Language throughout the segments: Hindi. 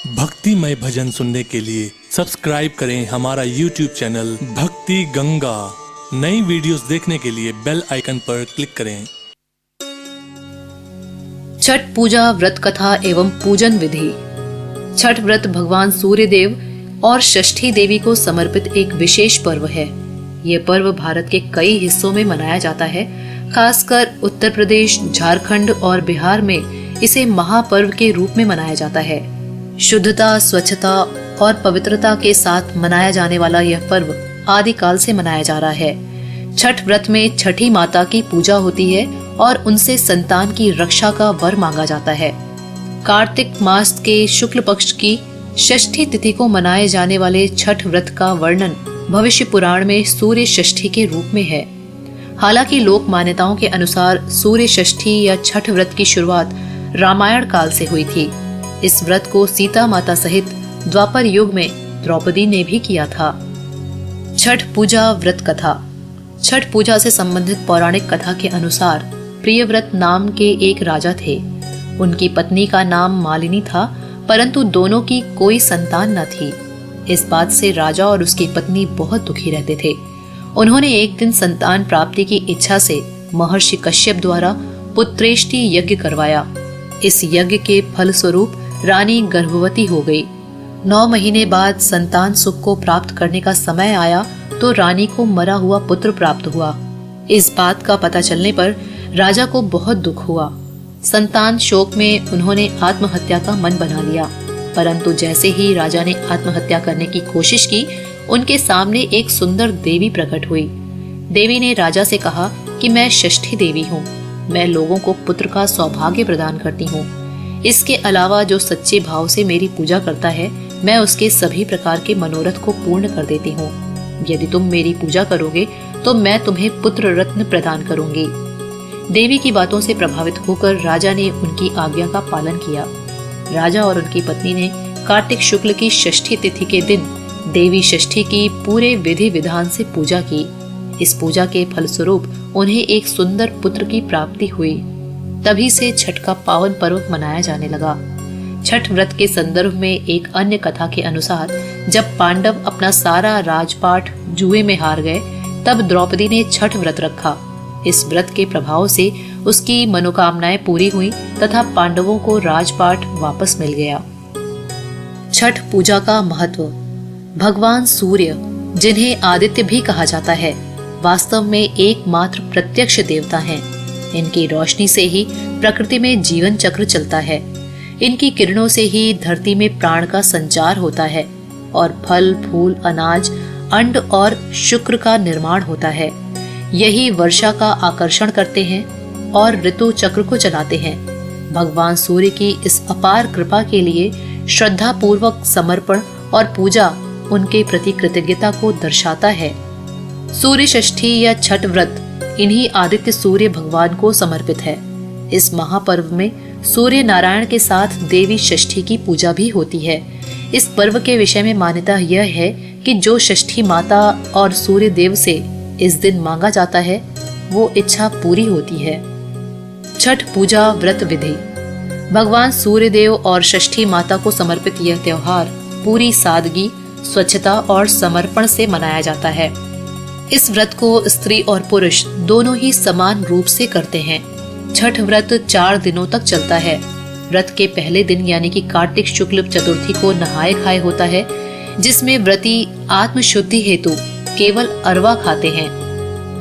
भक्तिमय भजन सुनने के लिए सब्सक्राइब करें हमारा YouTube चैनल भक्ति गंगा। नई वीडियोस देखने के लिए बेल आइकन पर क्लिक करें। छठ पूजा व्रत कथा एवं पूजन विधि। छठ व्रत भगवान सूर्य देव और षष्ठी देवी को समर्पित एक विशेष पर्व है। यह पर्व भारत के कई हिस्सों में मनाया जाता है। खासकर उत्तर प्रदेश, झारखंड और बिहार में इसे महापर्व के रूप में मनाया जाता है। शुद्धता, स्वच्छता और पवित्रता के साथ मनाया जाने वाला यह पर्व आदिकाल से मनाया जा रहा है। छठ व्रत में छठी माता की पूजा होती है और उनसे संतान की रक्षा का वर मांगा जाता है। कार्तिक मास के शुक्ल पक्ष की षष्ठी तिथि को मनाए जाने वाले छठ व्रत का वर्णन भविष्य पुराण में सूर्य षष्ठी के रूप में है। हालांकि लोक मान्यताओं के अनुसार सूर्य षष्ठी या छठ व्रत की शुरुआत रामायण काल से हुई थी। इस व्रत को सीता माता सहित द्वापर युग में द्रौपदी ने भी किया था। छठ पूजा व्रत कथा। छठ पूजा से संबंधित पौराणिक कथा के अनुसार प्रियव्रत नाम के एक राजा थे। उनकी पत्नी का नाम मालिनी था, परंतु दोनों की कोई संतान न थी। इस बात से राजा और उसकी पत्नी बहुत दुखी रहते थे। उन्होंने एक दिन संतान प्राप्ति की इच्छा से महर्षि कश्यप द्वारा पुत्रेष्टि यज्ञ करवाया। इस यज्ञ के फल स्वरूप रानी गर्भवती हो गई। 9 महीने बाद संतान सुख को प्राप्त करने का समय आया तो रानी को मरा हुआ पुत्र प्राप्त हुआ। इस बात का पता चलने पर राजा को बहुत दुख हुआ। संतान शोक में उन्होंने आत्महत्या का मन बना लिया। परंतु जैसे ही राजा ने आत्महत्या करने की कोशिश की, उनके सामने एक सुंदर देवी प्रकट हुई। देवी ने राजा से कहा कि मैं षष्ठी देवी हूँ। मैं लोगों को पुत्र का सौभाग्य प्रदान करती हूँ। इसके अलावा जो सच्चे भाव से मेरी पूजा करता है, मैं उसके सभी प्रकार के मनोरथ को पूर्ण कर देती हूँ। यदि तुम मेरी पूजा करोगे तो मैं तुम्हें पुत्र रत्न प्रदान करूंगी। देवी की बातों से प्रभावित होकर राजा ने उनकी आज्ञा का पालन किया। राजा और उनकी पत्नी ने कार्तिक शुक्ल की षष्ठी तिथि के दिन देवी षष्ठी की पूरे विधि विधान से पूजा की। इस पूजा के फलस्वरूप उन्हें एक सुंदर पुत्र की प्राप्ति हुई। तभी से छठ का पावन पर्व मनाया जाने लगा। छठ व्रत के संदर्भ में एक अन्य कथा के अनुसार जब पांडव अपना सारा राजपाट जुए में हार गए, तब द्रौपदी ने छठ व्रत रखा। इस व्रत के प्रभाव से उसकी मनोकामनाएं पूरी हुई तथा पांडवों को राजपाट वापस मिल गया। छठ पूजा का महत्व। भगवान सूर्य, जिन्हें आदित्य भी कहा जाता है, वास्तव में एकमात्र प्रत्यक्ष देवता हैं। इनकी रोशनी से ही प्रकृति में जीवन चक्र चलता है। इनकी किरणों से ही धरती में प्राण का संचार होता है और फल, फूल, अनाज, अंड और शुक्र का निर्माण होता है। यही वर्षा का आकर्षण करते हैं और ऋतु चक्र को चलाते हैं। भगवान सूर्य की इस अपार कृपा के लिए श्रद्धा पूर्वक समर्पण और पूजा उनके प्रति कृतज्ञता को दर्शाता है। सूर्य षष्ठी या छठ व्रत इन्हीं आदित्य सूर्य भगवान को समर्पित है। इस महापर्व में सूर्य नारायण के साथ देवी षष्ठी की पूजा भी होती है। इस पर्व के विषय में मान्यता यह है कि जो षष्ठी माता और सूर्य देव से इस दिन मांगा जाता है, वो इच्छा पूरी होती है। छठ पूजा व्रत विधि। भगवान सूर्य देव और षष्ठी माता को समर्पित यह त्योहार पूरी सादगी, स्वच्छता और समर्पण से मनाया जाता है। इस व्रत को स्त्री और पुरुष दोनों ही समान रूप से करते हैं। छठ व्रत 4 दिनों तक चलता है। व्रत के पहले दिन यानी कि कार्तिक शुक्ल चतुर्थी को नहाए खाए होता है, जिसमें व्रती आत्म शुद्धि हेतु केवल अरवा खाते हैं।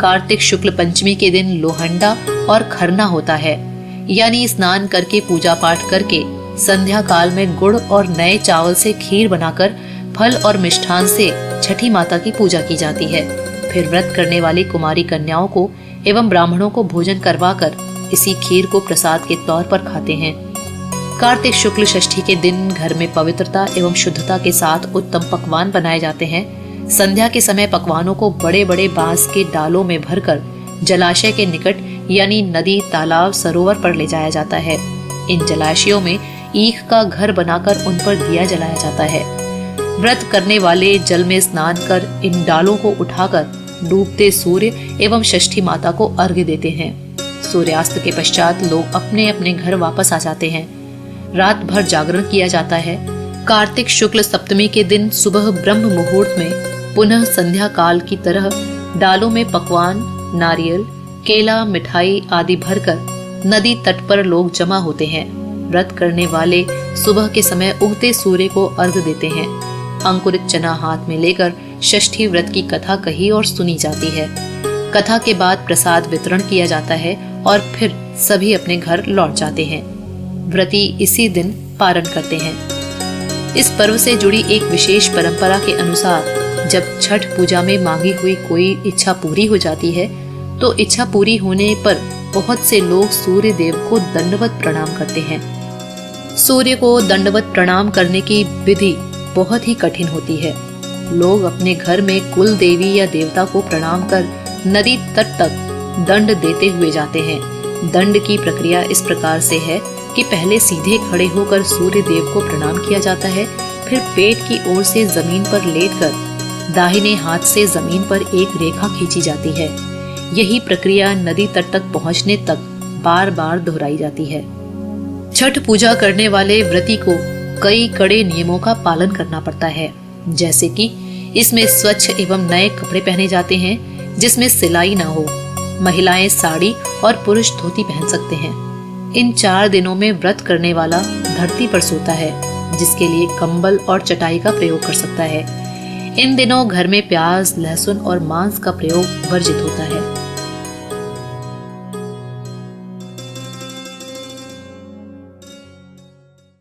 कार्तिक शुक्ल पंचमी के दिन लोहंडा और खरना होता है, यानी स्नान करके पूजा पाठ करके संध्या काल में गुड़ और नए चावल से खीर बनाकर फल और मिष्ठान से छठी माता की पूजा की जाती है। फिर व्रत करने वाली कुमारी कन्याओं को एवं ब्राह्मणों को भोजन करवाकर इसी खीर को प्रसाद के तौर पर खाते हैं। कार्तिक शुक्ल षष्ठी के दिन घर में पवित्रता एवं शुद्धता के साथ उत्तम पकवान बनाए जाते हैं। संध्या के समय पकवानों को बड़े बड़े बांस के डालों में भरकर जलाशय के निकट यानी नदी, तालाब, सरोवर पर ले जाया जाता है। इन जलाशयों में ईख का घर बनाकर उन पर दिया जलाया जाता है। व्रत करने वाले जल में स्नान कर इन डालों को उठाकर डूबते सूर्य एवं षष्ठी माता को अर्घ्य देते हैं। सूर्यास्त के पश्चात लोग अपने अपने घर वापस आ जाते हैं। रात भर जागरण किया जाता है। कार्तिक शुक्ल सप्तमी के दिन सुबह ब्रह्म मुहूर्त में पुनः संध्या काल की तरह डालों में पकवान, नारियल, केला, मिठाई आदि भरकर नदी तट पर लोग जमा होते हैं। व्रत करने वाले सुबह के समय उगते सूर्य को अर्घ्य देते हैं। अंकुरित चना हाथ में लेकर षष्ठी व्रत की कथा कही और सुनी जाती है। कथा के बाद प्रसाद वितरण किया जाता है और फिर सभी अपने घर लौट जाते हैं। व्रती इसी दिन पारण करते हैं। इस पर्व से जुड़ी एक विशेष परंपरा के अनुसार जब छठ पूजा में मांगी हुई कोई इच्छा पूरी हो जाती है तो इच्छा पूरी होने पर बहुत से लोग सूर्य देव को दंडवत प्रणाम करते हैं। सूर्य को दंडवत प्रणाम करने की विधि बहुत ही कठिन होती है। लोग अपने घर में कुल देवी या देवता को प्रणाम कर नदी तट तक दंड देते हुए जाते हैं। दंड की प्रक्रिया इस प्रकार से है कि पहले सीधे खड़े होकर सूर्य देव को प्रणाम किया जाता है, फिर पेट की ओर से जमीन पर लेटकर दाहिने हाथ से जमीन पर एक रेखा खींची जाती है। यही प्रक्रिया नदी तट तक पहुंचने तक बार बार दोहराई जाती है। छठ पूजा करने वाले व्रती को कई कड़े नियमों का पालन करना पड़ता है, जैसे कि इसमें स्वच्छ एवं नए कपड़े पहने जाते हैं जिसमें सिलाई न हो। महिलाएं साड़ी और पुरुष धोती पहन सकते हैं। इन 4 दिनों में व्रत करने वाला धरती पर सोता है, जिसके लिए कंबल और चटाई का प्रयोग कर सकता है। इन दिनों घर में प्याज, लहसुन और मांस का प्रयोग वर्जित होता है।